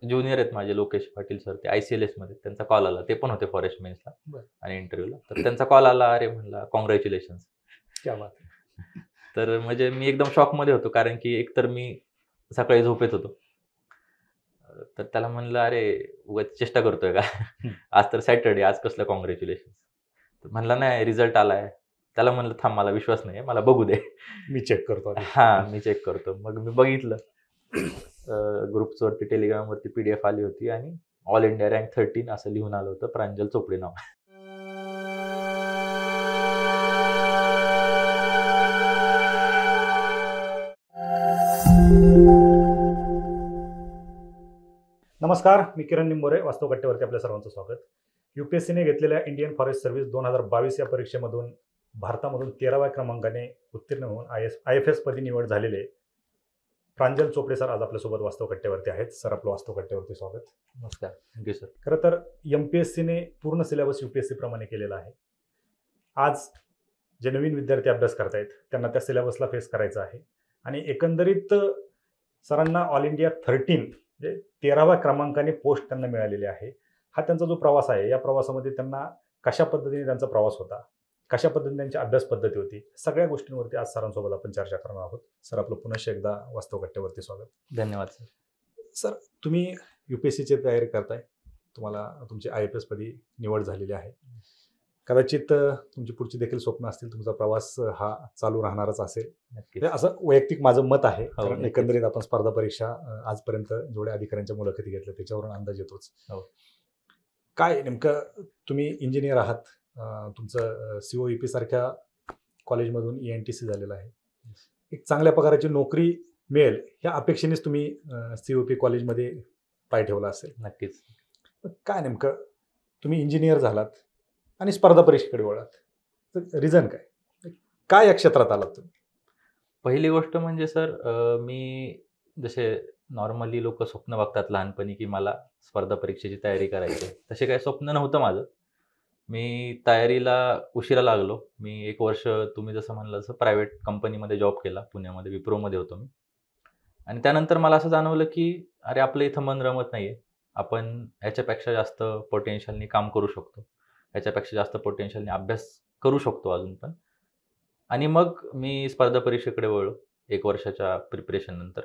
Junior आहेत माझे Lokesh Patil sir, ते ICLS मध्ये त्यांचा कॉल आला. ते पण होते फॉरेस्ट मेन्सला बरं. आणि इंटरव्ह्यूला. तर त्यांचा कॉल आला. अरे म्हणला काँग्रॅच्युलेशन्स. क्या बात है! तर म्हणजे मी एकदम शॉकमध्ये होतो कारण की एकतर मी सकाळी झोपेत होतो. तर त्याला म्हणलं, "अरे उगाच चेष्टा करतोय का? हं. आज तर सॅटर्डे, आज कसलं काँग्रॅच्युलेशन्स?" तर म्हणला, "नाही रिझल्ट आलाय." त्याला म्हणलं, "थांब मला विश्वास नाहीये, मला बघू दे." मी चेक करतो आधी. हां, मी चेक करतो. मग मी बघितलं. ग्रुप्सवरती टेलिग्रामवरती PDF आली होती आणि ऑल इंडिया रँक 13 असं लिहून आलं होतं प्रांजल चोपडे नाव. नमस्कार, मी किरण निंबोरे, वास्तव कट्ट्यावरती आपल्या सर्वांचं स्वागत. UPSCने घेतलेल्या इंडियन फॉरेस्ट सर्व्हिस 2022 या परीक्षेमधून भारतामधून 13व्या क्रमांकाने उत्तीर्ण होऊन IFS पदी निवड झालेले प्रांजल चोपडे सर आज आपल्यासोबत वास्तव कट्ट्यावरती आहेत. सर, आपलं वास्तव कट्ट्यावरती स्वागत. नमस्कार. Thank you sir. खरं तर MPSCने पूर्ण सिलेबस UPSC प्रमाणे केलेला आहे. आज जे नवीन विद्यार्थी अभ्यास करतायत त्यांना त्या सिलेबसला फेस करायचं आहे आणि एकंदरीत सरांना ऑल इंडिया 13 म्हणजे 13व्या क्रमांकाने पोस्ट त्यांना मिळालेली आहे. हा त्यांचा जो प्रवास आहे, या प्रवासामध्ये त्यांना कशा पद्धतीने त्यांचा प्रवास होता, कशा पद्धतीने त्यांची अभ्यास पद्धती होती, सगळ्या गोष्टींवरती आज सरांसोबत आपण चर्चा करणार आहोत. सर, आपलं पुन्हा एकदा वास्तव कट्ट्यावरती स्वागत. धन्यवाद सर. सर, तुम्ही UPSCची तयारी करताय, तुम्हाला तुमची IFS पदी निवड झालेली आहे. कदाचित तुमची पुढची देखील स्वप्न असतील, तुमचा प्रवास हा चालू राहणारच असेल. नक्कीच. हे असं वैयक्तिक माझं मत आहे. हो, कारण नक्कीच. एकंदरीत आपण स्पर्धा परीक्षा आजपर्यंत जेवढ्या अधिकाऱ्यांच्या मुलाखती घेतल्या त्याच्यावरून अंदाज येतोच. हो. काय नेमकं तुम्ही इंजिनियर आहात, तुमचं COEP सारख्या कॉलेजमधून ENTC झालेलं आहे. एक चांगल्या पगाराची नोकरी मिळेल ह्या अपेक्षेनेच तुम्ही COEP कॉलेजमध्ये पाय ठेवला असेल. नक्कीच. काय नेमकं तुम्ही इंजिनियर झालात आणि स्पर्धा परीक्षेकडे वळात, तर रिझन काय या क्षेत्रात आलात तुम्ही? पहिली गोष्ट म्हणजे सर, मी जसे नॉर्मली लोक स्वप्न बघतात लहानपणी की मला स्पर्धा परीक्षेची तयारी करायची आहे, तसे काही स्वप्न नव्हतं माझं. मी तयारीला उशिरा लागलो. मी 1 वर्ष तुम्ही जसं म्हणलं तसं प्रायव्हेट कंपनीमध्ये जॉब केला. पुण्यामध्ये विप्रोमध्ये होतो मी. आणि त्यानंतर मला असं जाणवलं की अरे आपलं इथं मन रमत नाही आहे. आपण ह्याच्यापेक्षा जास्त पोटेन्शियलनी काम करू शकतो. ह्याच्यापेक्षा जास्त पोटेन्शियलनी अभ्यास करू शकतो अजून पण. आणि मग मी स्पर्धा परीक्षेकडे वळलो 1 वर्षाच्या प्रिपरेशननंतर.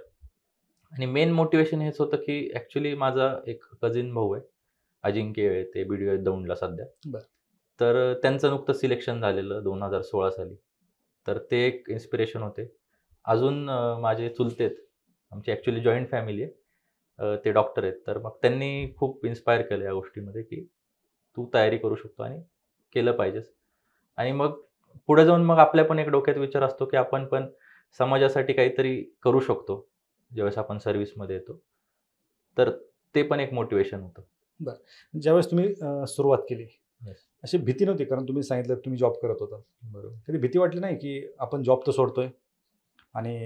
आणि मेन मोटिव्हेशन हेच होतं की ॲक्च्युली माझा एक कझिन भाऊ आहे, अजिंक्य येळे, ते BDO दौंडला सध्या. बरं. तर त्यांचं नुकतंच सिलेक्शन झालेलं 2016 साली. तर ते एक इन्स्पिरेशन होते. अजून माझे चुलते आहेत. आमची ॲक्च्युली जॉइंट फॅमिली आहे. ते डॉक्टर आहेत. तर मग त्यांनी खूप इन्स्पायर केलं या गोष्टीमध्ये की तू तयारी करू शकतो आणि केलं पाहिजेस. आणि मग पुढे जाऊन मग आपल्या पण एक डोक्यात विचार असतो की आपण पण समाजासाठी काहीतरी करू शकतो, ज्यावेळेस आपण सर्व्हिसमध्ये येतो. तर ते पण एक मोटिव्हेशन होतं. ज्यावेळेस तुम्ही सुरुवात केली, येस. अशी भीती नव्हती? कारण तुम्ही सांगितलं तुम्ही जॉब करत होता. बरोबर. कधी भीती वाटली नाही की आपण जॉब तर सोडतोय आणि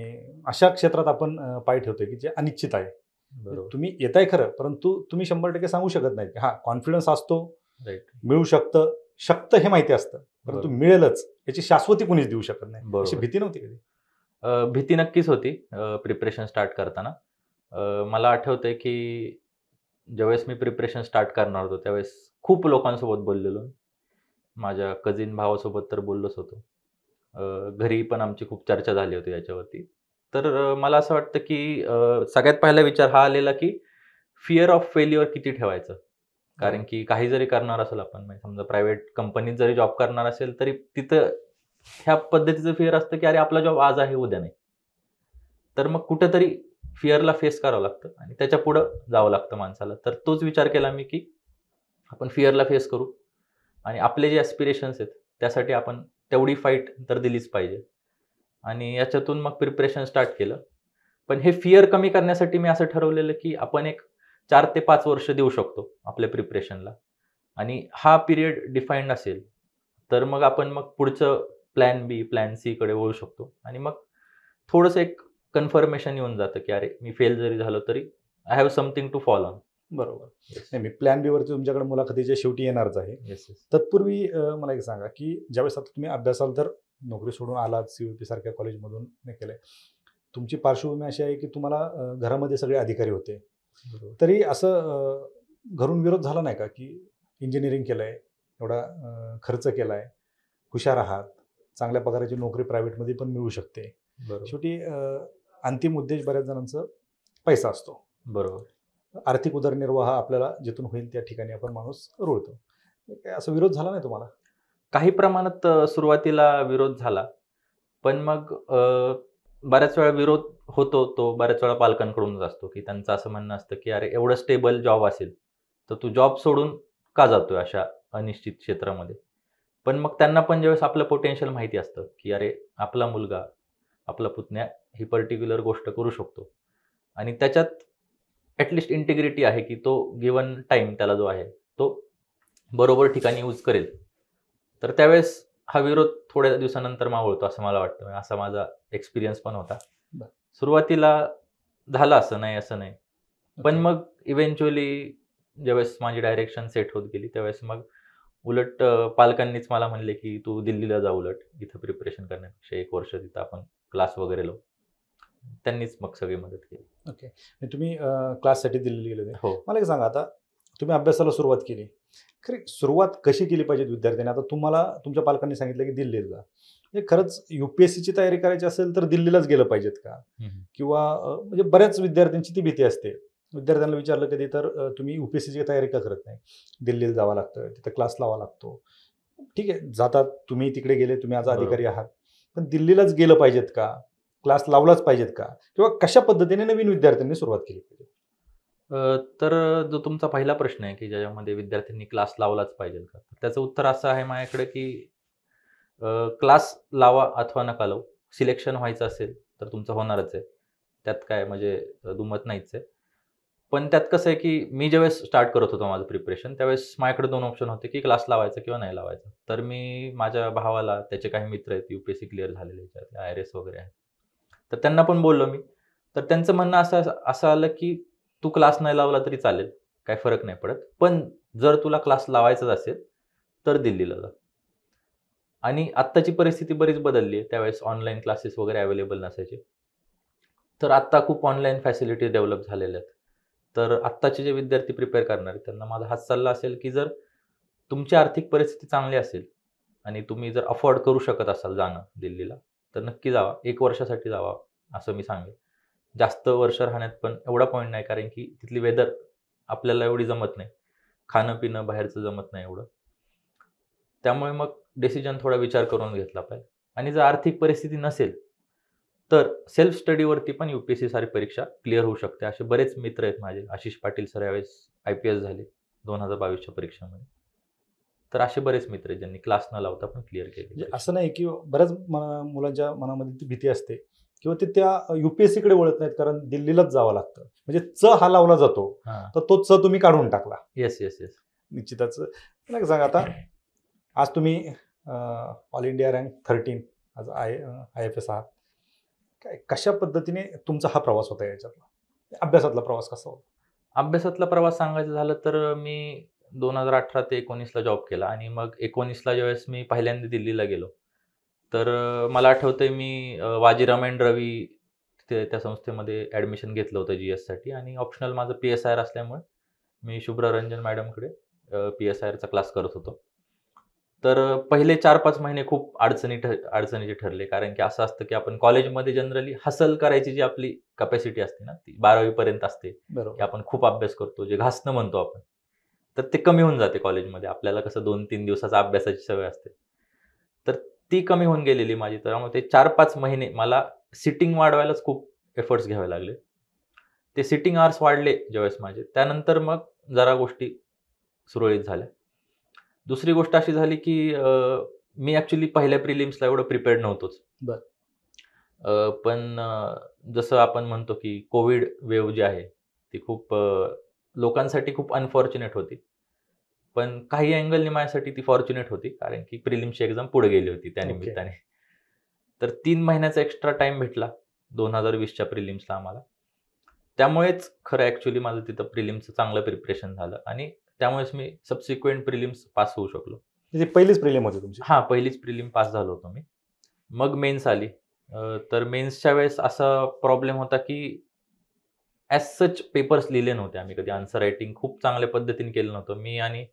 अशा क्षेत्रात आपण पाय ठेवतोय की जे अनिश्चित आहे. बरोबर. तुम्ही येताय खरं, परंतु तुम्ही 100% सांगू शकत नाही. हां, कॉन्फिडन्स असतो, राईट. मिळू शकतं हे माहिती असतं, परंतु बरोबर. मिळेलच याची शाश्वती कुणीच देऊ शकत नाही. अशी बरोबर. भीती नव्हती कधी? भीती नक्कीच होती प्रिपरेशन स्टार्ट करताना. मला आठवतंय की ज्यावेळेस मी प्रिपरेशन स्टार्ट करणार होतो, त्यावेळेस खूप लोकांसोबत बोललेलो. माझ्या कझिन भावासोबत तर बोललोच होतो. घरी पण आमची खूप चर्चा झाली होती याच्यावरती. तर मला असं वाटतं की सगळ्यात पहिला विचार हा आलेला की फिअर ऑफ फेल्युअर किती ठेवायचं? कारण की काही जरी करणार असेल आपण, म्हणजे समजा प्रायव्हेट कंपनीत जरी जॉब करणार असेल, तरी तिथं ह्या पद्धतीचं फिअर असतं की अरे आपला जॉब आज आहे, उद्या नाही. तर मग कुठेतरी फिअरला फेस करावं लागतं आणि त्याच्या पुढं जावं लागतं माणसाला. तर तोच विचार केला मी की आपण फिअरला फेस करू आणि आपले जे ॲस्पिरेशन्स आहेत त्यासाठी आपण तेवढी फाईट तर दिलीच पाहिजे. आणि याच्यातून मग प्रिपरेशन स्टार्ट केलं. पण हे फिअर कमी करण्यासाठी मी असं ठरवलेलं की आपण एक 4 ते 5 वर्ष देऊ शकतो आपल्या प्रिपरेशनला. आणि हा पिरियड डिफाईन्ड असेल, तर मग आपण मग पुढचं प्लॅन बी, प्लॅन सी कडे वळू शकतो. आणि मग थोडंसं एक कन्फर्मेशन येऊन जातं की अरे मी फेल जरी झालो तरी I have something to fall on. बरोबर. येस. नाही, मी प्लॅन बी वरती तुमच्याकडे मुलाखतीच्या शेवटी येणारच आहे. Yes, yes. तत्पूर्वी मला एक सांगा की ज्यावेळेस आता तुम्ही अभ्यासाला तर नोकरी सोडून आलात, COEP सारख्या कॉलेजमधून हे केलंय. तुमची पार्श्वभूमी अशी आहे की तुम्हाला घरामध्ये सगळे अधिकारी होते. बरोबर. तरी असं घरून विरोध झाला नाही का, की इंजिनिअरिंग केलंय, एवढा खर्च केलाय, हुशार आहात, चांगल्या पगाराची नोकरी प्रायव्हेटमध्ये पण मिळू शकते. बरोबर. शेवटी अंतिम उद्देश बऱ्याच जणांचं पैसा असतो. बरोबर. आर्थिक उदरनिर्वाह आपल्याला जिथून होईल त्या ठिकाणी आपण माणूस रुळतो. काय असा विरोध झाला नाही तुम्हाला? काही प्रमाणात सुरुवातीला विरोध झाला. पण मग बऱ्याच वेळा विरोध होतो, तो बऱ्याच वेळा पालकांकडूनच असतो, की त्यांचं असं म्हणणं असतं, की "अरे, एवढं स्टेबल जॉब असेल, तर तू जॉब सोडून का जातोय अशा अनिश्चित क्षेत्रामध्ये?" पण मग त्यांना पण ज्यावेळेस आपलं पोटेन्शियल माहिती असतं, की अरे, आपला मुलगा, आपला पुतण्या ही पर्टिक्युलर गोष्ट करू शकतो आणि त्याच्यात ॲट इंटिग्रिटी आहे, की तो गिव्हन टाईम त्याला जो आहे, तो बरोबर ठिकाणी यूज करेल. तर त्यावेळेस हा विरोध थोड्या दिवसानंतर मावळतो असं मला वाटतं. म्हणजे असा माझा एक्सपिरियन्स पण होता. बरं. सुरुवातीला झालं असं नाही, असं नाही. पण ओके. मग इव्हेंच्युअली ज्यावेळेस माझी डायरेक्शन सेट होत गेली, त्यावेळेस मग उलट पालकांनीच मला म्हणले, की "तू दिल्लीला जा उलट, इथं प्रिपरेशन करण्यापेक्षा 1 वर्ष तिथं आपण क्लास वगैरे लावू." त्यांनीच मग सगळी मदत केली. ओके. म्हणजे तुम्ही क्लाससाठी दिल्लीला गेले होते. हो. मला एक सांगा, आता तुम्ही अभ्यासाला सुरुवात केली. खरी सुरुवात कशी केली पाहिजे विद्यार्थ्यांनी? आता तुम्हाला तुमच्या पालकांनी सांगितलं, की दिल्लीला जा. म्हणजे खरंच यू-पी-एस-सीची तयारी करायची असेल तर दिल्लीलाच गेलं पाहिजेत का? हं, किंवा म्हणजे बऱ्याच विद्यार्थ्यांची ती भीती असते. विद्यार्थ्यांना विचारलं कधी तर तुम्ही यू-पी-एस-सीची तयारी का करत नाही? दिल्लीला जावं लागतं, तिथं क्लास लावावा लागतो. ठीक आहे, जातात, तुम्ही तिकडे गेले, तुम्ही आज बरोबर. अधिकारी आहात. पण दिल्लीलाच गेलं पाहिजेत का? क्लास लावलाच पाहिजेत का? किंवा कशा पद्धतीने नवीन विद्यार्थ्यांनी सुरुवात केली पाहिजे? तर जो तुमचा पहिला प्रश्न आहे, की ज्याच्यामध्ये विद्यार्थ्यांनी क्लास लावलाच पाहिजे का? तर त्याचं उत्तर असं आहे माझ्याकडे, की क्लास लावा अथवा नका लावू. सिलेक्शन व्हायचं असेल, तर तुमचं होणारच आहे. त्यात काय म्हणजे दुमत नाहीच आहे. पण त्यात कसं आहे, की मी ज्यावेळेस स्टार्ट करत होतो माझं प्रिपरेशन, त्यावेळेस माझ्याकडे 2 ऑप्शन होते, की क्लास लावायचा किंवा नाही लावायचा. तर मी माझ्या भावाला, त्याचे काही मित्र आहेत यू-पी-एस-सी क्लिअर झालेले ह्याच्यातले, आय-आर-एस वगैरे आहेत. तर त्यांना पण बोललो मी. तर त्यांचं म्हणणं असं असं आलं, की "तू क्लास नाही लावला तरी चालेल, काही फरक नाही पडत. पण जर तुला क्लास लावायचाच असेल, तर दिल्लीला जा." आणि आत्ताची परिस्थिती बरीच बदलली आहे. त्यावेळेस ऑनलाईन क्लासेस वगैरे अवेलेबल नसायचे. तर आत्ता खूप ऑनलाईन फॅसिलिटी डेव्हलप झालेल्या आहेत. तर आत्ताचे जे विद्यार्थी प्रिपेअर करणार आहेत, त्यांना माझा हाच सल्ला असेल, की जर तुमची आर्थिक परिस्थिती चांगली असेल आणि तुम्ही जर अफोर्ड करू शकत असाल जाणं दिल्लीला, तर नक्की जावा. 1 वर्षासाठी जावा, असं मी सांगेन. जास्त वर्ष राहण्यात पण एवढा पॉइंट नाही, कारण की तिथली वेदर आपल्याला एवढी जमत नाही. खाणं-पिणं बाहेरचं जमत नाही एवढं. त्यामुळे मग डिसिजन थोडा विचार करून घेतला पाहिजे. आणि जर आर्थिक परिस्थिती नसेल, तर सेल्फ स्टडीवरती पण यू-पी-एस-सी सारखी परीक्षा क्लिअर होऊ शकते. असे बरेच मित्र आहेत माझे. आशिष पाटील सर यावेळेस आय-पी-एस झाले 2022च्या परीक्षेमध्ये. तर असे बरेच मित्र आहेत ज्यांनी क्लास न लावता पण क्लिअर केली म्हणजे परीक्षा. असं नाही, की बऱ्याच मुलांच्या मनामध्ये ती भीती असते किंवा ते त्या यू-पी-एस-सीकडे वळत नाहीत, कारण दिल्लीलाच जावं लागतं. म्हणजे हा लावला जातो, हां. तर तो तुम्ही काढून टाकला. Yes, yes, yes. निश्चितच. मला एक सांगा, आता आज तुम्ही ऑल इंडिया रँक 13 आज आय-एफ-एस आहात. काय कशा पद्धतीने तुमचा हा प्रवास होता याच्यातला? अभ्यासातला प्रवास कसा होता? अभ्यासातला प्रवास सांगायचा झालं तर मी 2018 ते 19ला जॉब केला आणि मग 19ला ज्यावेळेस मी पहिल्यांदा दिल्लीला गेलो, तर मला आठवतंय मी वाजीराम एंड रवी त्या संस्थेमध्ये ॲडमिशन घेतलं होतं जी-एससाठी आणि ऑप्शनल माझं पी-एस-आय-आर असल्यामुळे मी शुभ्रा रंजन मॅडमकडे पी-एस-आय-आरचा क्लास करत होतो. तर पहिले 4-5 महिने खूप अडचणीचे ठरले. कारण की असं असतं की आपण कॉलेजमध्ये जनरली हसल करायची जी आपली कॅपॅसिटी असते ना, ती 12वी पर्यंत असते, की बरोबर. आपण खूप अभ्यास करतो, जे घासणं म्हणतो आपण. तर ते कमी होऊन जाते कॉलेजमध्ये. आपल्याला कसं 2-3 दिवसाचा अभ्यासाची सवय असते. तर ती कमी होऊन गेलेली माझी. त्यामुळे ते 4-5 महिने मला सिटिंग वाढवायलाच खूप एफर्ट्स घ्यावे लागले. ते सिटिंग अवर्स वाढले ज्यावेळेस माझे, त्यानंतर मग जरा गोष्टी सुरळीत झाल्या. दुसरी गोष्ट अशी झाली, की मी ॲक्चुअली पहिल्या प्रिलिम्सला एवढं प्रिपेअर्ड नव्हतोच. बरं. पण जसं आपण म्हणतो, की कोविड वेव्ह जी आहे, ती खूप लोकांसाठी खूप अनफॉर्च्युनेट होती. पण काही अँगलनी माझ्यासाठी ती फॉर्च्युनेट होती. कारण की प्रिलिम्सची एक्झाम पुढे गेली होती त्या ओके. निमित्ताने. तर 3 महिन्याचा एक्स्ट्रा टाईम भेटला 2020च्या प्रिलिम्सला आम्हाला. त्यामुळेच खरं ॲक्चुअली माझं तिथं प्रिलिम्सचं चांगलं प्रिपरेशन झालं आणि त्यामुळेच मी सबसिक्वेंट प्रिलिम्स पास होऊ शकलो. म्हणजे पहिलीच प्रिलिम होती तुमची? हां, पहिलीच प्रिलिम पास झालो होतो मी. मग मेन्स आली. तर मेन्सच्या वेळेस असा प्रॉब्लेम होता, की ॲज सच पेपर्स लिहिले नव्हते आम्ही कधी. आन्सर रायटिंग खूप चांगल्या पद्धतीने केलं नव्हतं. मी आणि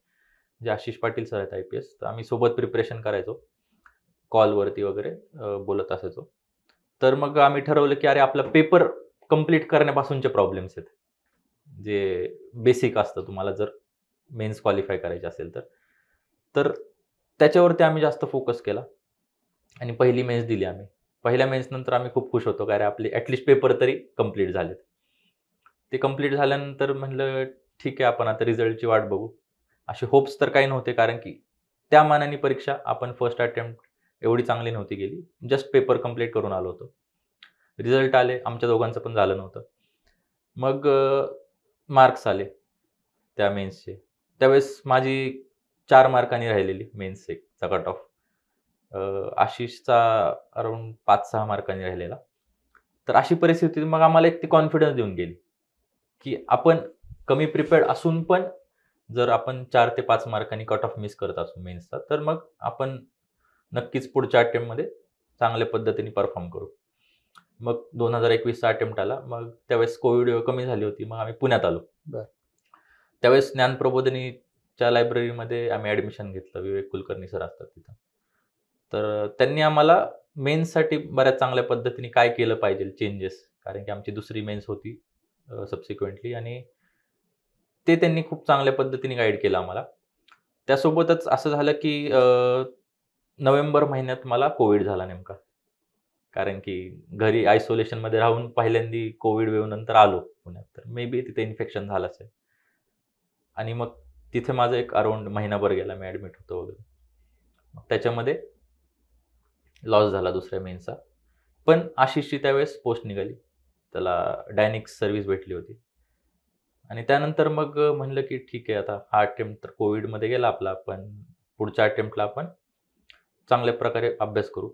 जे आशिष पाटील सर आहेत IPS, तर आम्ही सोबत प्रिपरेशन करायचो. कॉलवरती वगैरे बोलत असायचो. तर मग आम्ही ठरवलं, की अरे आपला पेपर कंप्लीट करण्यापासूनचे प्रॉब्लेम्स आहेत. जे बेसिक असतं तुम्हाला जर मेन्स क्वालिफाय करायचे असेल तर. तर त्याच्यावरती आम्ही जास्त फोकस केला आणि पहिली मेन्स दिली आम्ही. पहिल्या मेन्सनंतर आम्ही खूप खुश होतो, कारण आपले ॲटलीस्ट पेपर तरी कंप्लीट झालेत. ते कंप्लीट झाल्यानंतर म्हटलं, ठीक आहे आपण आता रिझल्टची वाट बघू. असे होप्स तर काही नव्हते, कारण की त्या मानाने परीक्षा आपण फर्स्ट अटेम्प्ट एवढी चांगली नव्हती गेली. जस्ट पेपर कंप्लीट करून आलो होतो. रिझल्ट आले, आमच्या दोघांचं पण झालं नव्हतं. मग मार्क्स आले त्या मेन्सचे. त्यावेळेस माझी 4 मार्कांनी राहिलेली मेन्स एकचा कट ऑफ. आशिषचा अराउंड 5-6 मार्कांनी राहिलेला. तर अशी परिस्थिती मग आम्हाला एक ती कॉन्फिडन्स देऊन गेली, की आपण कमी प्रिपेअर्ड असून पण जर आपण 4 ते 5 मार्कांनी कट ऑफ मिस करत असू मेन्सचा, तर मग आपण नक्कीच पुढच्या अटेम्प्टमध्ये चांगल्या पद्धतीने परफॉर्म करू. मग 2021चा अटेम्प्ट आला. मग त्यावेळेस कोविड कमी झाली होती. मग आम्ही पुण्यात आलो. बरं. त्यावेळेस ज्ञानप्रबोधिनीच्या लायब्ररीमध्ये आम्ही ॲडमिशन घेतलं. विवेक कुलकर्णी सर असतात तिथं. तर त्यांनी आम्हाला मेन्ससाठी बऱ्याच चांगल्या पद्धतीने काय केलं पाहिजे चेंजेस, कारण की आमची दुसरी मेन्स होती सबसिक्वेंटली, आणि ते त्यांनी खूप चांगल्या पद्धतीने गाईड केलं आम्हाला. त्यासोबतच असं झालं की नोव्हेंबर महिन्यात मला कोविड झाला नेमका. कारण की घरी आयसोलेशनमध्ये राहून पहिल्यांदा कोविड वेव्ह नंतर आलो पुण्यात. तर मे बी तिथे इन्फेक्शन झालं असेल. आणि मग तिथे माझं एक अराउंड महिनाभर गेला. मी ॲडमिट होतो वगैरे. मग त्याच्यामध्ये लॉस झाला दुसऱ्या मेन्सचा. पण आशिषची त्यावेळेस पोस्ट निघाली. त्याला डायनिक्स सर्व्हिस भेटली होती. आणि त्यानंतर मग म्हणलं की ठीक आहे, आता हा अटेम्प्ट तर कोविडमध्ये गेला आपला, पण पुढच्या अटेम्प्टला आपण चांगल्या प्रकारे अभ्यास करू.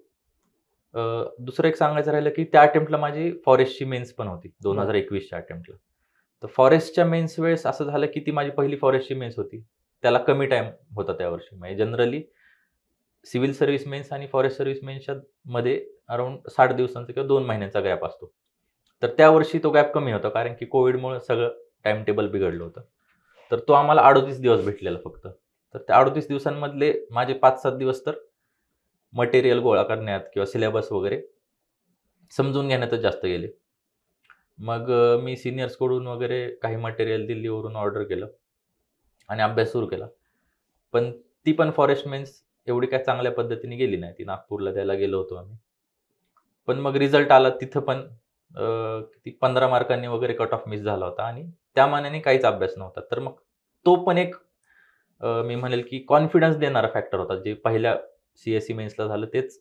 दुसरं एक सांगायचं राहिलं की त्या अटेम्प्टला माझी फॉरेस्टची मेन्स पण होती 2021च्या अटेम्प्टला. तर फॉरेस्टच्या मेन्स वेळेस असं झालं की ती माझी पहिली फॉरेस्टची मेन्स होती. त्याला कमी टाईम होता त्यावर्षी. म्हणजे जनरली सिव्हिल सर्व्हिस मेन्स आणि फॉरेस्ट सर्व्हिस मेन्सच्या मध्ये अराउंड 60 दिवसांचा किंवा 2 महिन्यांचा गॅप असतो. तर त्यावर्षी तो गॅप कमी होता, कारण की कोविडमुळे सगळं टाईम टेबल बिघडलं होतं. तर तो आम्हाला 38 दिवस भेटलेला फक्त. तर त्या 38 दिवसांमधले माझे 5-7 दिवस तर मटेरियल गोळा करण्यात किंवा सिलेबस वगैरे समजून घेण्यातच जास्त गेले. मग मी सीनियर्सकडून वगैरे काही मटेरियल दिल्लीवरून ऑर्डर केलं आणि अभ्यास सुरू केला. पण ती पण फॉरेस्ट मेन्स एवढी काही चांगल्या पद्धतीने गेली नाही. ती नागपूरला द्यायला गेलो होतो आम्ही. पण मग रिझल्ट आला तिथं पण किती 15 मार्कांनी वगैरे कट ऑफ मिस झाला होता आणि त्या मानाने काहीच अभ्यास नव्हता. तर मग तो पण एक मी म्हणेल की कॉन्फिडन्स देणारा फॅक्टर होता. जे पहिल्या CSE मेन्सला झालं तेच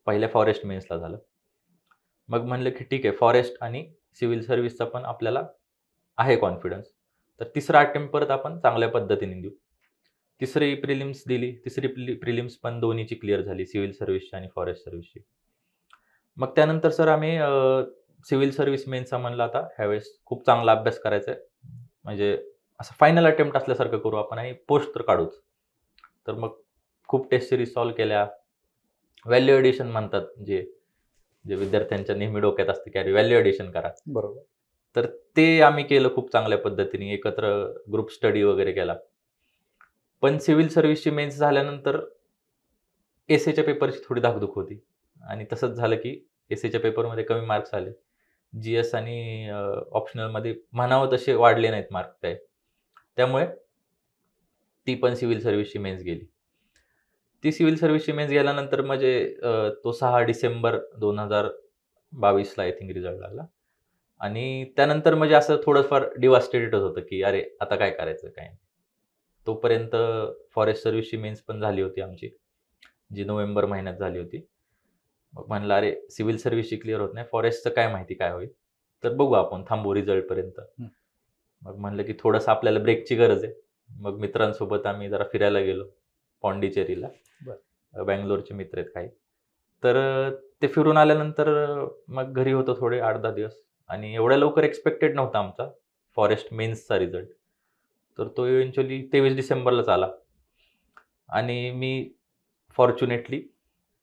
पहिल्या फॉरेस्ट मेन्सला झालं. मग म्हणलं की ठीक आहे, फॉरेस्ट आणि सिव्हिल सर्व्हिसचा पण आपल्याला आहे कॉन्फिडन्स. तर तिसरा अटेम्प्ट परत आपण चांगल्या पद्धतीने देऊ. तिसरी प्रिलिम्स दिली. तिसरी प्रिलिम्स पण दोन्हीची क्लिअर झाली, सिव्हिल सर्व्हिसची आणि फॉरेस्ट सर्व्हिसची. मग त्यानंतर सर आम्ही सिव्हिल सर्व्हिस मेन्सचा म्हणलं आता ह्यावेळेस खूप चांगला अभ्यास करायचा आहे. म्हणजे असं फायनल अटेम्प्ट असल्यासारखं करू आपण आणि पोस्ट तर काढूच. तर मग खूप टेस्ट सीरीज सॉल्व्ह केल्या. व्हॅल्यू एडिशन म्हणतात, जे जे विद्यार्थ्यांच्या नेहमी डोक्यात असते की अरे व्हॅल्यू एडिशन करा. बरोबर. तर ते आम्ही केलं खूप चांगल्या पद्धतीने. एकत्र ग्रुप स्टडी वगैरे केला. पण सिव्हिल सर्व्हिसची मेन्स झाल्यानंतर एसएच्या पेपरची थोडी धाकधूक होती आणि तसंच झालं की एसएच्या पेपरमध्ये कमी मार्क्स आले. GS आणि ऑप्शनलमध्ये म्हणावं तसे वाढले नाहीत मार्क काय. त्यामुळे ती पण सिव्हिल सर्व्हिसची मेन्स गेली. ती सिव्हिल सर्व्हिसची मेन्स गेल्यानंतर म्हणजे तो 6 डिसेंबर 2022ला आय थिंक रिझल्ट लागला. आणि त्यानंतर म्हणजे असं थोडंफार डिवास्टेटेड होतं की अरे आता काय करायचं काय नाही. तोपर्यंत फॉरेस्ट सर्व्हिसची मेन्स पण झाली होती आमची, जी नोव्हेंबर महिन्यात झाली होती. मग म्हणलं अरे सिव्हिल सर्व्हिसची क्लिअर होत नाही, फॉरेस्टचं काय माहिती काय होईल. तर बघू आपण थांबू रिझल्टपर्यंत. मग म्हणलं की थोडंसं आपल्याला ब्रेकची गरज आहे. मग मित्रांसोबत आम्ही जरा फिरायला गेलो पॉंडिचेरीला. बंगलोरचे मित्र आहेत काही. तर ते फिरून आल्यानंतर मग घरी होतो थोडे 8-10 दिवस आणि एवढ्या लवकर एक्सपेक्टेड नव्हता आमचा फॉरेस्ट मेन्सचा रिझल्ट. तर तो इव्हेंच्युअली 23 डिसेंबरलाच आला आणि मी फॉर्च्युनेटली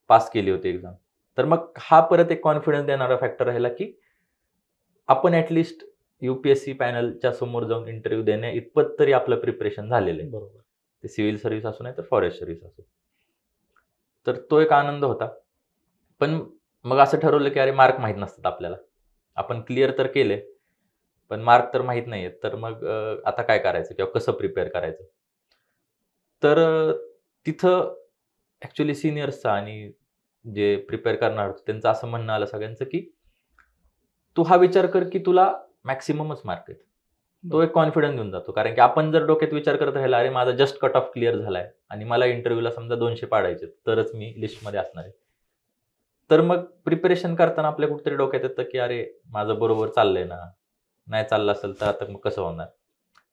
पास केली होती एक्झाम. तर मग हा परत एक कॉन्फिडन्स देणारा फॅक्टर राहिला की आपण ॲटलिस्ट UPSC पॅनलच्या समोर जाऊन इंटरव्ह्यू देण्या इतपत तरी आपलं प्रिपरेशन झालेलं आहे. बरोबर. ते सिव्हिल सर्व्हिस असो नाही तर फॉरेस्ट सर्व्हिस असो. तर तो एक आनंद होता. पण मग असं ठरवलं की अरे मार्क माहीत नसतात आपल्याला. आपण क्लिअर तर केले, पण मार्क तर माहीत नाहीयेत. तर मग आता काय करायचं किंवा कसं प्रिपेअर करायचं? तर तिथं ॲक्चुअली सीनियर्सचा आणि जे प्रिपेअर करणार होते त्यांचं असं म्हणणं आलं सगळ्यांचं, की "तू हा विचार कर की तुला मॅक्सिममच मार्क आहेत." तो एक कॉन्फिडन्स घेऊन जातो. कारण की आपण जर डोक्यात विचार करत राहिला, "अरे माझा जस्ट कट ऑफ क्लिअर झालाय आणि मला इंटरव्ह्यूला समजा 200 पाडायचे तरच मी लिस्टमध्ये असणार आहे." तर मग प्रिपरेशन करताना आपल्या कुठेतरी डोक्यात येतं, की "अरे माझं बरोबर चाललंय ना? नाही चाललं असेल तर आता मग कसं होणार?"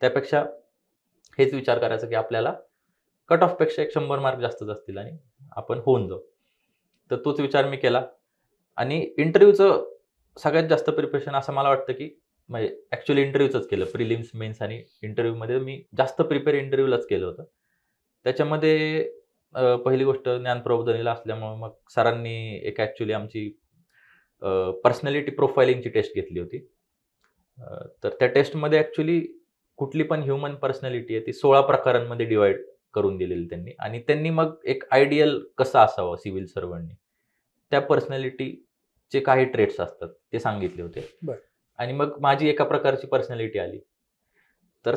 त्यापेक्षा हेच विचार करायचा, की आपल्याला कट ऑफपेक्षा एक 100 मार्क जास्तच असतील आणि आपण होऊन जाऊ. तर तोच विचार मी केला आणि इंटरव्ह्यूचं सगळ्यात जास्त प्रिपरेशन असं मला वाटतं, की म्हणजे ॲक्चुअली इंटरव्ह्यूचंच केलं. प्रिलिम्स, मेन्स आणि इंटरव्ह्यूमध्ये मी जास्त प्रिपेअर इंटरव्ह्यूलाच केलं होतं. त्याच्यामध्ये पहिली गोष्ट ज्ञानप्रबोधिनीला असल्यामुळं मग सरांनी एक ॲक्चुअली आमची पर्सनॅलिटी प्रोफायलिंगची टेस्ट घेतली होती. तर त्या टेस्टमध्ये ॲक्चुअली कुठली पण ह्युमन पर्सनॅलिटी आहे ती 16 प्रकारांमध्ये डिव्हाईड करून दिलेली त्यांनी आणि त्यांनी मग एक आयडियल कसं असावं सिव्हिल सर्व्हंटनी, त्या पर्सनॅलिटीचे काही ट्रेट्स असतात ते सांगितले होते. बरं. आणि मग माझी एका प्रकारची पर्सनॅलिटी आली. तर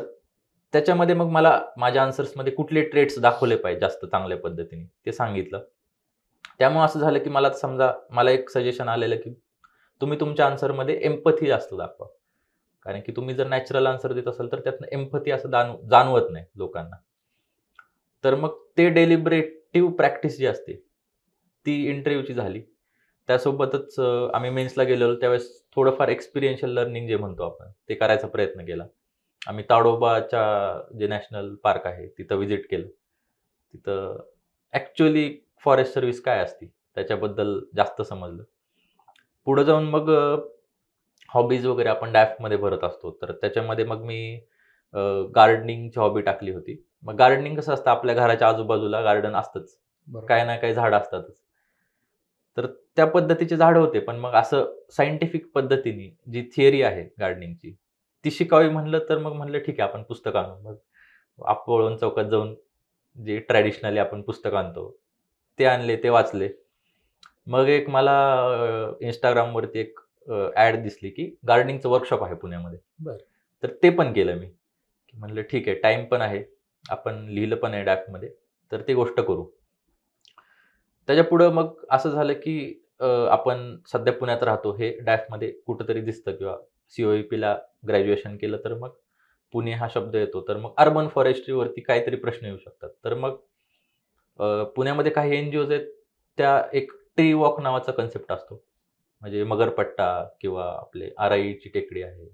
त्याच्यामध्ये मग मला माझ्या आन्सर्समध्ये कुठले ट्रेट्स दाखवले पाहिजे जास्त चांगल्या पद्धतीने ते सांगितलं. त्यामुळे असं झालं, की मला समजा मला एक सजेशन आलेलं, की तुम्ही तुमच्या आन्सरमध्ये एम्पॅथी जास्त दाखवा. कारण की तुम्ही जर नॅचरल आन्सर देत असाल, तर त्यातनं एम्पॅथी असं जाणवत नाही लोकांना. तर मग ते डेलिब्रेटिव्ह प्रॅक्टिस जी असते, ती इंटरव्ह्यूची झाली. त्यासोबतच आम्ही मेन्सला गेलेलो त्यावेळेस थोडंफार एक्सपिरियन्शियल लर्निंग जे म्हणतो आपण, ते करायचा प्रयत्न केला. आम्ही ताडोबाच्या जे नॅशनल पार्क आहे, तिथं व्हिजिट केलं. तिथं ॲक्चुअली फॉरेस्ट सर्व्हिस काय असते, त्याच्याबद्दल जास्त समजलं. पुढे जाऊन मग हॉबीज वगैरे आपण डॅफमध्ये भरत असतो. तर त्याच्यामध्ये मग मी गार्डनिंगची हॉबी टाकली होती. मग गार्डनिंग कसं असतं आपल्या घराच्या आजूबाजूला गार्डन असतंच. बरोबर. काही ना काही झाडं असतातच. तर त्या पद्धतीची झाडं होते. पण मग असं सायंटिफिक पद्धतीने जी थिअरी आहे गार्डनिंगची, ती शिकावी म्हणलं तर मग म्हणलं ठीक आहे आपण पुस्तक आणू. मग आपवळून चौकात जाऊन जे ट्रॅडिशनली आपण पुस्तक आणतो, ते आणले, ते वाचले. मग एक मला Instagramवरती एक ॲड दिसली, की गार्डनिंगचं वर्कशॉप आहे पुण्यामध्ये. बरं. तर ते पण केलं मी. म्हणलं ठीक आहे, टाईम पण आहे. आपण लिहिलं पण आहे ड्राफ्टमध्ये, तर ती गोष्ट करू. त्याच्यापुढं मग असं झालं, की आपण सध्या पुण्यात राहतो हे ड्राफ्टमध्ये कुठेतरी दिसतं किंवा COEPला ग्रॅज्युएशन केलं तर मग पुणे हा शब्द येतो. तर मग अर्बन फॉरेस्ट्रीवरती काहीतरी प्रश्न येऊ शकतात. तर मग पुण्यामध्ये काही NGOज आहेत, त्या एक ट्री वॉक नावाचा कन्सेप्ट असतो. म्हणजे मगरपट्टा किंवा आपले आराईची टेकडी आहे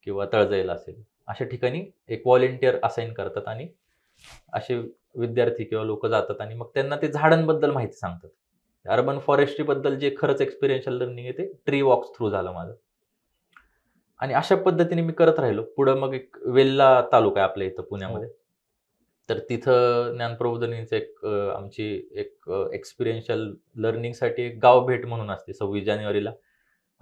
किंवा तळजाईल असेल. अशा ठिकाणी एक व्हॉलंटियर असाइन करतात आणि असे विद्यार्थी किंवा लोकं जातात आणि मग त्यांना ते झाडांबद्दल माहिती सांगतात. अर्बन फॉरेस्ट्रीबद्दल जे खरंच एक्सपिरियन्शियल लर्निंग आहे ते ट्री वॉक्स थ्रू झालं माझं. आणि अशा पद्धतीने मी करत राहिलो. पुढं मग एक वेल्हा तालुका आहे आपल्या इथं पुण्यामध्ये. तर तिथं ज्ञानप्रबोधिनीचं एक आमची एक एक्सपिरियन्शियल लर्निंगसाठी एक गाव भेट म्हणून असते 26 जानेवारीला.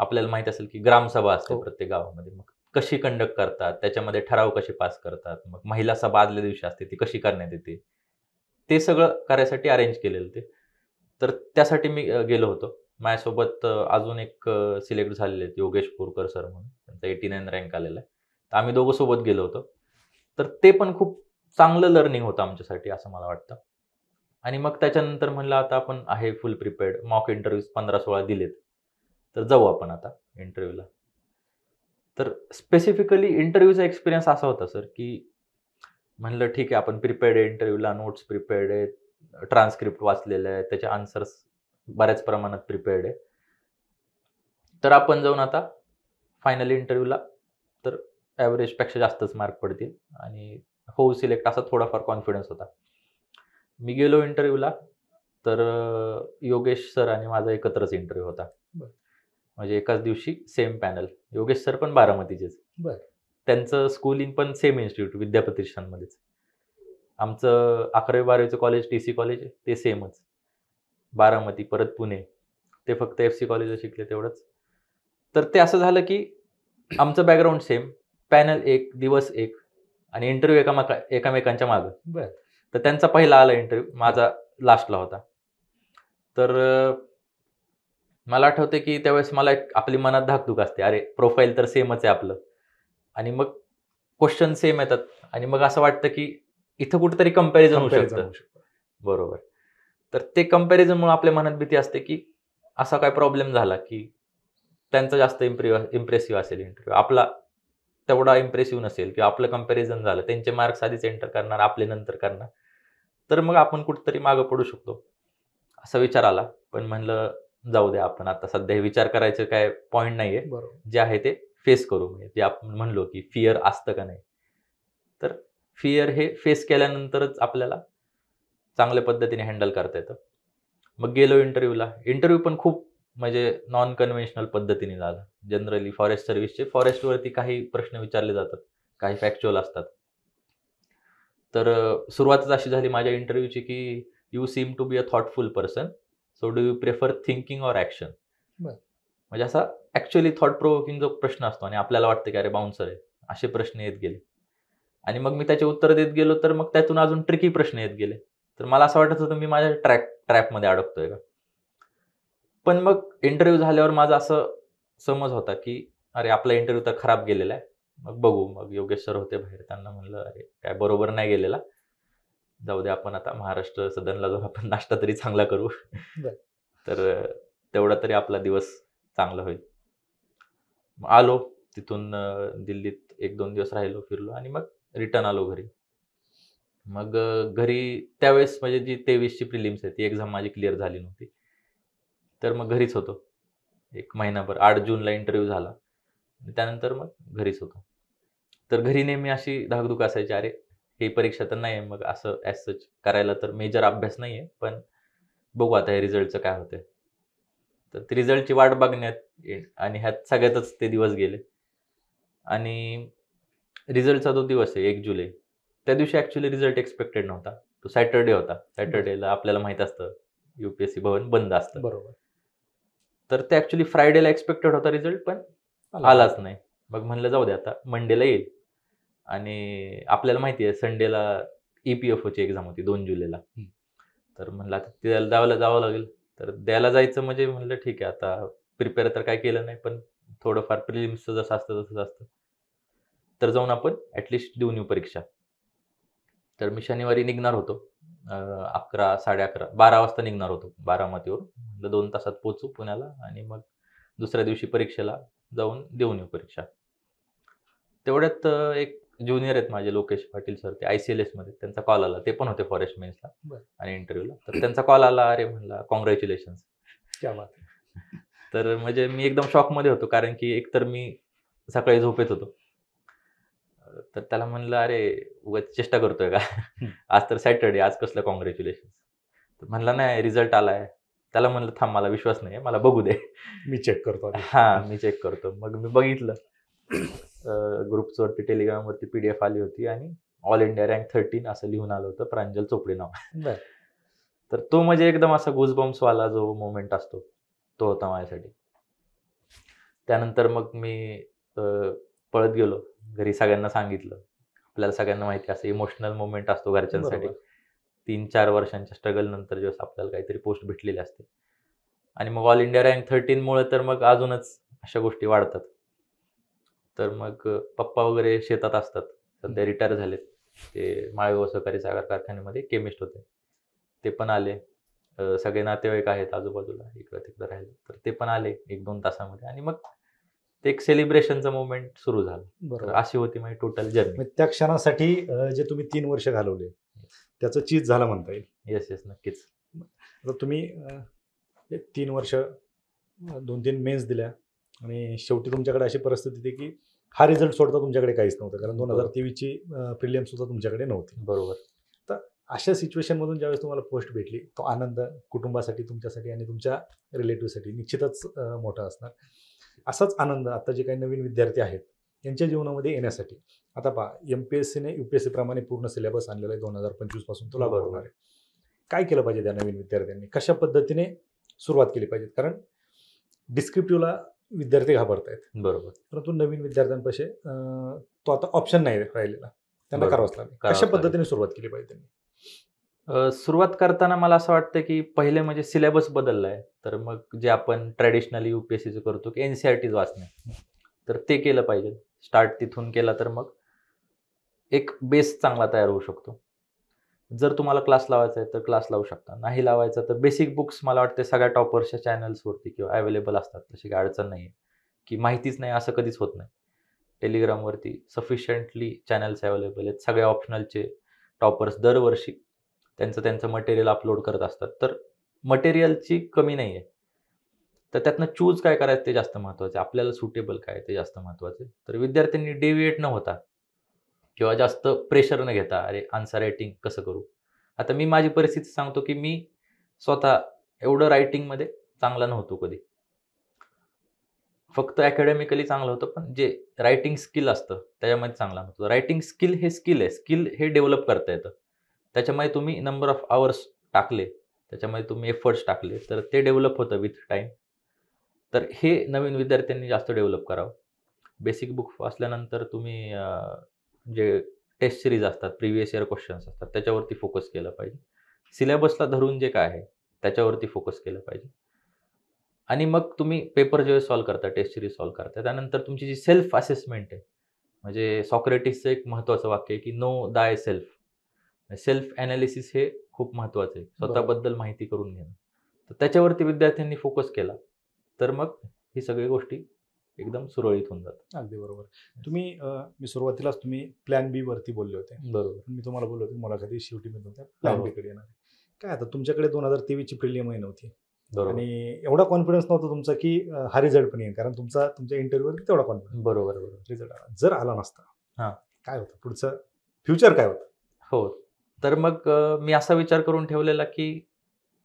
आपल्याला माहीत असेल की ग्रामसभा असते प्रत्येक गावामध्ये. मग कशी कंडक्ट करतात, त्याच्यामध्ये ठराव कसे पास करतात. मग महिला सभा आदल्या दिवशी असते, ती कशी करण्यात येते. ते सगळं करायसाठी अरेंज केलेलं ते. तर त्यासाठी मी गेलो होतो. माझ्यासोबत अजून एक सिलेक्ट झालेले आहेत योगेश पोरकर सर म्हणून. त्यांचा 89 रँक आलेला आहे. तर आम्ही दोघं सोबत गेलो होतो. तर ते पण खूप चांगलं लर्निंग होतं आमच्यासाठी असं मला वाटतं. आणि मग त्याच्यानंतर म्हणलं आता आपण आहे फुल प्रिपेअर्ड. मॉक इंटरव्ह्यूज 15-16 दिलेत. तर जाऊ आपण आता इंटरव्ह्यूला. तर स्पेसिफिकली इंटरव्ह्यूचा एक्सपिरियन्स असा होता सर, की म्हणलं ठीक आहे आपण प्रिपेअर्ड आहे इंटरव्ह्यूला, नोट्स प्रिपेअर्ड आहेत, ट्रान्सक्रिप्ट वाचलेलं आहे, त्याचे आन्सर्स बऱ्याच प्रमाणात प्रिपेअर्ड आहे. तर आपण जाऊन आता फायनली इंटरव्ह्यूला तर ॲव्हरेजपेक्षा जास्तच मार्क पडतील आणि होऊ सिलेक्ट असा थोडाफार कॉन्फिडन्स होता. मी गेलो इंटरव्ह्यूला तर योगेश सर आणि माझा एकत्रच इंटरव्ह्यू होता. बरं. म्हणजे एकाच दिवशी सेम पॅनल. योगेश सर पण बारामतीचेच. बरं. त्यांचं स्कूलिंग पण सेम इन्स्टिट्यूट विद्याप्रतिष्ठानमध्येच. आमचं 11वी-12वीचं कॉलेज TC कॉलेज आहे ते सेमच. बारामती परत पुणे. ते फक्त FC कॉलेजला शिकले तेवढंच. तर ते असं झालं की आमचं बॅकग्राऊंड सेम, पॅनल एक, दिवस एक आणि इंटरव्ह्यू एकामेकांच्या मागं. बर. तर त्यांचा पहिला आला इंटरव्ह्यू, माझा लास्टला होता. तर मला आठवते की त्यावेळेस मला एक आपली मनात धाकधूक असते, अरे प्रोफाईल तर सेमच आहे आपलं आणि मग क्वेश्चन सेम येतात आणि मग असं वाटतं की इथं कुठेतरी कंपॅरिझन होऊ Comparison शकतं. होऊ शकतं. बरोबर. तर ते कंपॅरिझनमुळे आपल्या मनात भीती असते की असा काय प्रॉब्लेम झाला की त्यांचा जास्त इम्प्रेसिव्ह असेल इंटरव्ह्यू, आपला तेवढा इम्प्रेसिव्ह नसेल किंवा आपलं कंपॅरिझन झालं, त्यांचे मार्क्स आधीच एंटर करणार, आपले नंतर करणार, तर मग आपण कुठेतरी मागं पडू शकतो, असा विचार आला. पण म्हणलं जाऊ द्या, आपण आता सध्या हे विचार करायचं काय पॉईंट नाहीये, बरोबर. जे आहे ते फेस करू. म्हणजे जे आपण म्हणलो की फिअर असतं का नाही, तर फिअर हे फेस केल्यानंतरच आपल्याला चांगल्या पद्धतीने हँडल करता येतं. मग गेलो इंटरव्ह्यूला. इंटरव्ह्यू पण खूप म्हणजे नॉन कन्व्हेन्शनल पद्धतीने झाला. जनरली फॉरेस्ट सर्व्हिसचे फॉरेस्टवरती काही प्रश्न विचारले जातात, काही फॅक्च्युअल असतात. तर सुरुवातच अशी झाली माझ्या इंटरव्ह्यूची की you seem to be a thoughtful person, so do you prefer thinking or action. बरं. म्हणजे असा ॲक्च्युअली थॉट प्रोव्होकिंग जो प्रश्न असतो आणि आपल्याला वाटतं की अरे बाउन्सर आहे, असे प्रश्न येत गेले. आणि मग मी त्याची उत्तरं देत गेलो, तर मग त्यातून अजून ट्रिकी प्रश्न येत गेले. तर मला असं वाटत होतं मी माझ्या ट्रॅपमध्ये अडकतोय का? पण मग इंटरव्ह्यू झाल्यावर माझा असं समज होता, की अरे आपला इंटरव्ह्यू तर खराब गेलेला आहे. मग बघू. मग योगेश सर होते बाहेर. त्यांना म्हणलं, "अरे काय बरोबर नाही गेलेला. जाऊ दे, आपण आता महाराष्ट्र सदनला जाऊन आपण नाश्ता तरी चांगला करू." बरं. तर तेवढा तरी आपला दिवस चांगला होईल. मग आलो तिथून दिल्लीत 1-2 दिवस राहिलो, फिरलो आणि मग रिटर्न आलो घरी. मग घरी त्यावेळेस म्हणजे जी 23ची प्रिलिम्स आहे, ती एक्झाम माझी क्लिअर झाली नव्हती. तर मग घरीच होतो. 1 महिनाभर. 8 जूनला इंटरव्ह्यू झाला. आणि त्यानंतर मग घरीच होतो. तर घरी नेहमी अशी धाकधूक असायची, अरे ही परीक्षा तर नाही आहे, मग असं ॲज सच करायला तर मेजर अभ्यास नाही आहे, पण बघू आता हे रिझल्टचं काय होतंय. तर ते रिझल्टची वाट बघण्यात आणि ह्यात सगळ्यातच ते दिवस गेले. आणि रिझल्टचा जो दिवस आहे 1 जुलै, त्या दिवशी ॲक्चुअली रिझल्ट एक्स्पेक्टेड नव्हता. तो सॅटर्डे होता. सॅटर्डेला आपल्याला माहीत असतं, UPSC भवन बंद असतं. बरोबर. तर ते ॲक्चुअली फ्रायडेला एक्स्पेक्टेड होता रिझल्ट, पण आलाच नाही. मग म्हणलं जाऊ दे आता मंडेला येईल. आणि आपल्याला माहिती आहे संडेला EPFOची एक्झाम होती 2 जुलैला. तर म्हणलं आता त्याला जावं लागेल. तर द्यायला जायचं म्हणजे म्हणलं ठीक आहे, आता प्रिपेअर तर काय केलं नाही, पण थोडंफार प्रिलिम्सचं जसं असतं तसंच असतं. तर जाऊन आपण ॲटलीस्ट देऊन येऊ परीक्षा. तर मी शनिवारी निघणार होतो. 11, 11:30, 12 वाजता निघणार होतो बारामतीवरून. म्हटलं 2 तासात पोहोचू पुण्याला आणि मग दुसऱ्या दिवशी परीक्षेला जाऊन देऊन येऊ परीक्षा. तेवढ्यात एक ज्युनियर आहेत माझे लोकेश पाटील सर, ते ICLSमध्ये. त्यांचा कॉल आला. ते पण होते फॉरेस्ट मेन्सला बरं. आणि इंटरव्ह्यूला. तर त्यांचा कॉल आला. अरे म्हणला काँग्रॅच्युलेशन्स. क्या बात है! तर म्हणजे मी एकदम शॉकमध्ये होतो, कारण की एकतर मी सकाळी झोपेत होतो. तर त्याला म्हणलं, "अरे उगाच चेष्टा करतोय का? आज तर सॅटर्डे, आज कसलं काँग्रॅच्युलेशन्स?" तर म्हणला, "नाही, रिझल्ट आलाय." त्याला म्हणलं, "थांब, मला विश्वास नाही आहे. मला बघू दे." मी चेक करतो आधी. हां, मी चेक करतो. मग मी बघितलं. ग्रुप्सवरती, टेलिग्रामवरती PDF आली होती आणि ऑल इंडिया रँक 13 असं लिहून आलं होतं, प्रांजल चोपडे नाव. बरं. तर तो म्हणजे एकदम असा गुजबम्प्सवाला जो मोमेंट असतो, तो होता माझ्यासाठी. त्यानंतर मग मी अ, पळत गेलो. घरी सगळ्यांना सांगितलं. आपल्याला सगळ्यांना माहिती आहे, असं इमोशनल मोमेंट असतो घरच्यांसाठी. बरोबर. 3-4 वर्षांच्या स्ट्रगल नंतर जेव्हा आपल्याला काहीतरी पोस्ट भेटलेली असते. आणि मग ऑल इंडिया रँक 13 मुळे तर मग अजूनच अशा गोष्टी वाढतात. तर मग पप्पा वगैरे शेतात असतात. सध्या रिटायर झालेत. ते माळेगाव सहकारी साखर कारखान्यामध्ये केमिस्ट होते. ते पण आले. सगळे नातेवाईक आहेत आजूबाजूला, इकडं-तिकडं राहिले. तर ते पण आले 1-2 तासामध्ये आणि मग ते एक सेलिब्रेशनचं मोमेंट सुरू झालं. तर बरोबर. अशी होती माझी टोटल जर्नी. मग त्या क्षणासाठी जे तुम्ही 3 वर्ष घालवले, त्याचं चीज झालं म्हणता येईल. Yes, yes. नक्कीच. आता तुम्ही 3 वर्ष 2-3 मेन्स दिल्या आणि शेवटी तुमच्याकडे अशी परिस्थिती होती की हा रिझल्ट सोडता तुमच्याकडे काहीच नव्हतं, कारण बरोबर. 2023ची प्रिलिम्स सुद्धा तुमच्याकडे नव्हती. बरोबर. तर अशा सिच्युएशनमधून ज्यावेळेस तुम्हाला पोस्ट भेटली, तो आनंद कुटुंबासाठी, तुमच्यासाठी आणि तुमच्या रिलेटिव्हसाठी निश्चितच मोठा असणार. असाच आनंद आता जे काही नवीन विद्यार्थी आहेत, यांच्या जीवनामध्ये येण्यासाठी आता पहा, MPSCने UPSC प्रमाणे पूर्ण सिलेबस आणलेला आहे 2025 पासून तो लागू बरोबर. होणार आहे. काय केलं पाहिजे त्या नवीन विद्यार्थ्यांनी? कशा पद्धतीने सुरुवात केली पाहिजे? कारण डिस्क्रिप्टिव्हला विद्यार्थी घाबरतायत. बरोबर. परंतु नवीन विद्यार्थ्यांपाशी तो आता ऑप्शन नाही राहिलेला. त्यांना बरोबर. करावंच लागेल. करावंच कशा लागेल. पद्धतीने सुरुवात केली पाहिजे त्यांनी? सुरुवात करताना मला असं वाटतं, की पहिले म्हणजे सिलेबस बदलला आहे. तर मग जे आपण ट्रॅडिशनली UPSCचं करतो, की NCERTच वाचणे. तर ते केलं पाहिजे. स्टार्ट तिथून केला तर मग एक बेस चांगला तयार होऊ शकतो. जर तुम्हाला क्लास लावायचा आहे, तर क्लास लावू शकता. नाही लावायचा तर बेसिक बुक्स मला वाटते सगळ्या टॉपर्सच्या चॅनल्सवरती किंवा अवेलेबल असतात. तशी काही अडचण नाही आहे, की माहितीच नाही असं कधीच होत नाही. Telegramवरती सफिशियंटली चॅनल्स अवेलेबल आहेत. सगळ्या ऑप्शनलचे टॉपर्स दरवर्षी त्यांचं मटेरियल अपलोड करत असतात. तर मटेरियलची कमी नाही आहे. तर त्यातनं चूज काय करायचं ते जास्त महत्त्वाचं आहे. आपल्याला सुटेबल काय आहे ते जास्त महत्त्वाचं आहे. तर विद्यार्थ्यांनी डेव्हिएट न होता किंवा जास्त प्रेशर न घेता, अरे आन्सर रायटिंग कसं करू? आता मी माझी परिस्थिती सांगतो, की मी स्वतः एवढं रायटिंगमध्ये चांगला नव्हतो कधी. फक्त अकॅडमिकली चांगलं होतं, पण जे रायटिंग स्किल असतं त्याच्यामध्ये चांगला नव्हतो. रायटिंग स्किल हे स्किल आहे. स्किल हे डेव्हलप करता येतं. त्याच्यामध्ये तुम्ही नंबर ऑफ अवर्स टाकले, त्याच्यामध्ये तुम्ही एफर्ट्स टाकले, तर ते डेव्हलप होतं विथ टाईम. तर हे नवीन विद्यार्थ्यांनी जास्त डेव्हलप करावं. बेसिक बुक वाचल्यानंतर तुम्ही जे टेस्ट सीरीज असतात, प्रिव्हियस इयर क्वेश्चन्स असतात, त्याच्यावरती फोकस केलं पाहिजे. सिलेबसला धरून जे काय आहे, त्याच्यावरती फोकस केलं पाहिजे. आणि मग तुम्ही पेपर ज्यावेळेस सॉल्व्ह करता, टेस्ट सीरीज सॉल्व्ह करता, त्यानंतर तुमची जी सेल्फ असेसमेंट आहे, म्हणजे सॉक्रेटिसचं एक महत्त्वाचं वाक्य आहे, की नो दाय सेल्फ. सेल्फ ॲनालिसिस हे खूप महत्त्वाचं आहे. स्वतःबद्दल माहिती करून घेणं. तर त्याच्यावरती विद्यार्थ्यांनी फोकस केला, तर मग ही सगळी गोष्टी एकदम सुरळीत होऊन जातात. अगदी बरोबर. तुम्ही मी सुरुवातीलाच तुम्ही प्लॅन बी वरती बोलले होते. बरोबर. मी तुम्हाला बोललो होतो मुलाखती शेवटी मी तुमच्या प्लॅन हो. बी कडे येणार आहे. काय आता तुमच्याकडे 2023 ची प्रिलिमही नव्हती बरोबर. आणि एवढा कॉन्फिडन्स नव्हता तुमचा, की हा रिझल्ट पण येईल. कारण तुमच्या इंटरव्ह्यूवर तेवढा कॉन्फिडन्स बरोबर, बरोबर. रिझल्ट आला. जर आला नसता, हां. काय होतं पुढचं फ्युचर काय होतं? हो. तर मग मी असा विचार करून ठेवलेला, की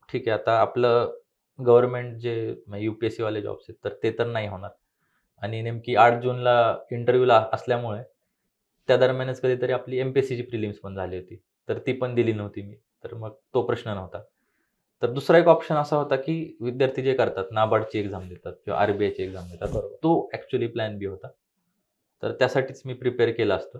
ठीक आहे आता आपलं गव्हर्नमेंट जे UPSCवाले जॉब्स आहेत, तर ते तर नाही होणार. आणि नेमकी 8 जूनला इंटरव्ह्यूला असल्यामुळे त्या दरम्यानच कधीतरी आपली MPSCची प्रिलिम्स पण झाली होती. तर ती पण दिली नव्हती मी. तर मग तो प्रश्न नव्हता. तर दुसरा एक ऑप्शन असा होता, की विद्यार्थी जे करतात, नाबार्डची एक्झाम देतात किंवा RBIची एक्झाम देतात. बरोबर. तो ॲक्चुअली प्लॅन बी होता. तर त्यासाठीच मी प्रिपेअर केलं असतं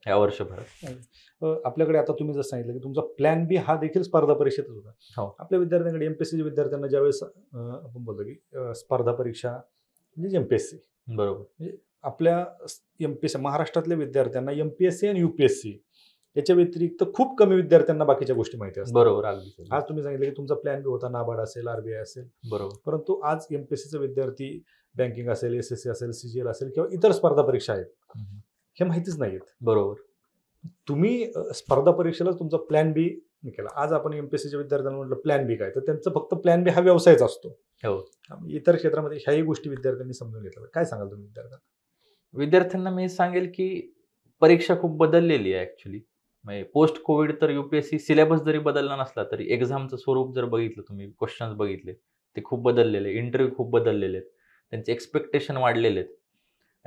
या वर्षभरात. आपल्याकडे आता तुम्ही जसं सांगितलं, की तुमचा प्लॅन बी हा देखील स्पर्धा परीक्षेतच होता. हो. आपल्या विद्यार्थ्यांकडे MPSCच्या विद्यार्थ्यांना ज्यावेळेस आपण बोलतो, की स्पर्धा परीक्षा म्हणजे MPSC. बरोबर. आपल्या MPSC महाराष्ट्रातल्या विद्यार्थ्यांना MPSC आणि UPSC याच्या व्यतिरिक्त खूप कमी विद्यार्थ्यांना बाकीच्या गोष्टी माहिती असतात. बरोबर. अगदी. आज तुम्ही सांगितलं, की तुमचा प्लॅन बी होता, नाबार्ड असेल, RBI असेल. बरोबर. परंतु आज MPSCचा विद्यार्थी बँकिंग असेल, SSC असेल, CGL असेल किंवा इतर स्पर्धा परीक्षा आहेत, हे माहितीच नाहीत. बरोबर. तुम्ही स्पर्धा परीक्षेला तुमचा प्लॅन बी केला. आज आपण MPSCच्या विद्यार्थ्यांना म्हटलं प्लॅन बी काय, तर त्यांचं फक्त प्लॅन बी हा व्यवसायच असतो. हो. इतर क्षेत्रामध्ये ह्याही गोष्टी विद्यार्थ्यांनी समजून घेतल्या. काय सांगाल तुम्ही विद्यार्थ्यांना? विद्यार्थ्यांना मी सांगेल, की परीक्षा खूप बदललेली आहे ॲक्चुअली. म्हणजे पोस्ट कोविड तर UPSC सिलेबस जरी बदलला नसला, तरी एक्झामचं स्वरूप जर बघितलं तुम्ही, क्वेश्चन्स बघितले, ते खूप बदललेले आहे. इंटरव्ह्यू खूप बदललेले आहेत. त्यांचे एक्स्पेक्टेशन वाढलेले आहेत.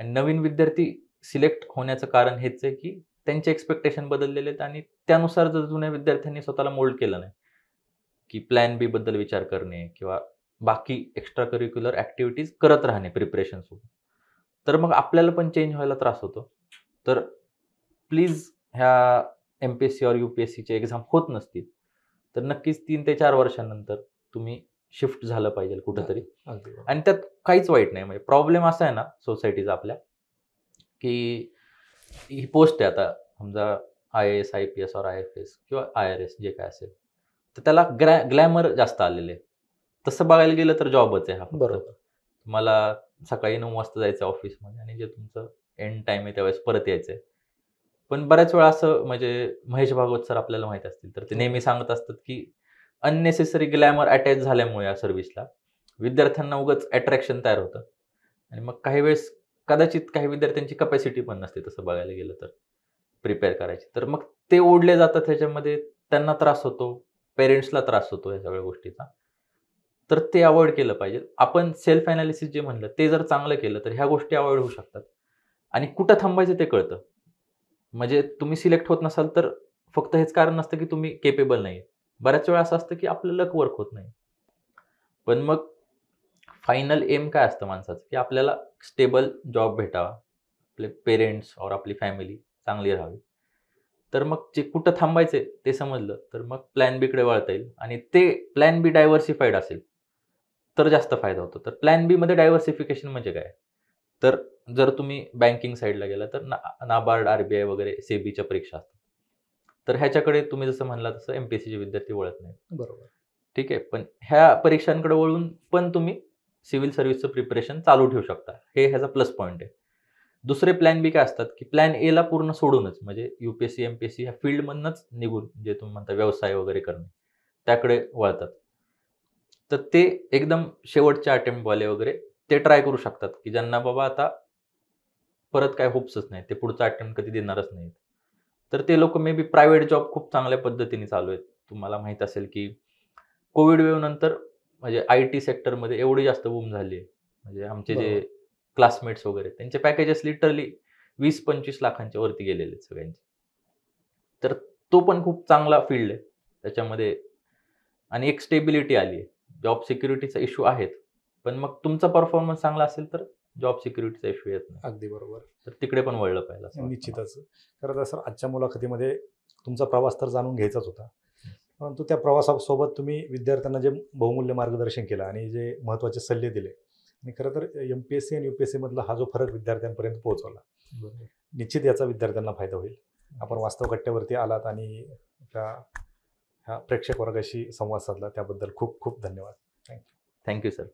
आणि नवीन विद्यार्थी सिलेक्ट होण्याचं कारण हेच आहे, की त्यांचे एक्स्पेक्टेशन बदललेले आहेत आणि त्यानुसार जर जुन्या विद्यार्थ्यांनी स्वतःला मोल्ड केलं नाही, की प्लॅन बी बद्दल विचार करणे किंवा बाकी एक्स्ट्रा करिक्युलर ॲक्टिव्हिटीज करत राहणे प्रिपरेशनसोबत, तर मग आपल्याला पण चेंज व्हायला त्रास होतो. तर प्लीज ह्या MPSC और UPSCची एक्झाम होत नसतील, तर नक्कीच 3 ते 4 वर्षानंतर तुम्ही शिफ्ट झालं पाहिजे कुठेतरी. अगदी बरोबर. आणि त्यात काहीच वाईट नाही. म्हणजे प्रॉब्लेम असा आहे ना सोसायटीचा आपल्या, की ही पोस्ट आहे आता समजा IAS, IPS और IFS किंवा IRS जे काय असेल, तर त्याला ग्लॅमर जास्त आलेलं आहे. तसं बघायला गेलं तर जॉबच आहे हा फक्त. बरोबर. तुम्हाला सकाळी 9 वाजता जायचं ऑफिसमध्ये आणि जे तुमचं एंड टाईम आहे त्यावेळेस परत यायचं आहे. पण बऱ्याच वेळा असं म्हणजे महेश भागवत सर आपल्याला माहीत असतील, तर ते नेहमी सांगत असतात, की अननेसेसरी ग्लॅमर अटॅच झाल्यामुळे या सर्व्हिसला विद्यार्थ्यांना उगाच अट्रॅक्शन तयार होतं आणि मग काही वेळेस कदाचित काही विद्यार्थ्यांची कपॅसिटी पण नसते तसं बघायला गेलं तर प्रिपेअर करायची. तर मग ते ओढले जातात ह्याच्यामध्ये, त्यांना त्रास होतो, पेरेंट्सला त्रास होतो या सगळ्या गोष्टीचा. तर ते अव्हॉइड केलं पाहिजे. आपण सेल्फ एनालिसिस जे म्हणलं ते जर चांगलं केलं तर ह्या गोष्टी अव्हॉइड होऊ शकतात आणि कुठं थांबायचं ते कळतं. म्हणजे तुम्ही सिलेक्ट होत नसाल तर फक्त हेच कारण नसतं की तुम्ही केपेबल नाही. बऱ्याच वेळा असं असतं की आपलं लक वर्क होत नाही. पण मग फायनल एम काय असतं माणसाचं, की आपल्याला स्टेबल जॉब भेटावा, आपले पेरेंट्स और आपली फॅमिली चांगली राहावी. तर मग जे कुठं थांबायचंय ते समजलं, तर मग प्लॅन बीकडे वळता येईल आणि ते प्लॅन बी डायव्हर्सिफाईड असेल, तर जास्त फायदा होतो. तर प्लॅन बीमध्ये डायव्हर्सिफिकेशन म्हणजे काय? तर जर तुम्ही बँकिंग साईडला गेला, तर नाबार्ड, आर-बी-आय वगैरे सेबीच्या परीक्षा असतात. तर ह्याच्याकडे तुम्ही जसं म्हणला तसं एम-पी-एस-सीचे विद्यार्थी वळत नाहीत. बरोबर. ठीक आहे. पण ह्या परीक्षांकडे वळून पण तुम्ही सिव्हिल सर्व्हिसचं प्रिपरेशन चालू ठेवू शकता. हे ह्याचा प्लस पॉइंट आहे. दुसरे प्लॅन बी काय असतात, की प्लॅन एला पूर्ण सोडूनच म्हणजे यू-पी-एस-सी, एम-पी-एस-सी ह्या फील्डमधनंच निघून जे तुम्ही म्हणता व्यवसाय वगैरे करणे, त्याकडे वळतात. तर ते एकदम शेवटच्या अटेम्प्टवाले वगैरे ते ट्राय करू शकतात, की ज्यांना बाबा आता परत काय होप्सच नाही. ते पुढचा अटेम्प्ट कधी देणारच नाहीत. तर ते लोकं मे बी प्रायव्हेट जॉब खूप चांगल्या पद्धतीने चालू आहेत. तुम्हाला माहीत असेल, की कोविड वेव्ह नंतर म्हणजे आय-टी सेक्टरमध्ये एवढी जास्त बूम झाली आहे. म्हणजे आमचे जे बरोबर. क्लासमेट्स वगैरे त्यांचे पॅकेजेस लिटरली 20-25 लाखांच्या वरती गेलेले आहेत सगळ्यांचे. तर तो पण खूप चांगला फील्ड आहे. त्याच्यामध्ये आणि एक स्टेबिलिटी आली आहे. जॉब सिक्युरिटीचा इश्यू आहेत. पण मग तुमचा परफॉर्मन्स चांगला असेल तर जॉब सिक्युरिटीचा इश्यू येत नाही. अगदी बरोबर. तर तिकडे पण वळलं पाहिजे असं वाटतं मला. निश्चितच. खरं तर सर आजच्या मुलाखतीमध्ये तुमचा प्रवास तर जाणून घ्यायचाच होता. परंतु त्या प्रवासासोबत तुम्ही विद्यार्थ्यांना जे बहुमूल्य मार्गदर्शन केलं आणि जे महत्त्वाचे सल्ले दिले आणि खरं तर एम-पी-एस-सी आणि यू-पी-एस-सी मधला हा जो फरक विद्यार्थ्यांपर्यंत पोहोचवला, बरोबर. निश्चित याचा विद्यार्थ्यांना फायदा होईल. आपण वास्तव कट्ट्यावरती आलात आणि त्या ह्या प्रेक्षक वर्गाशी संवाद साधला त्याबद्दल खूप खूप धन्यवाद. थँक्यू. Thank you sir.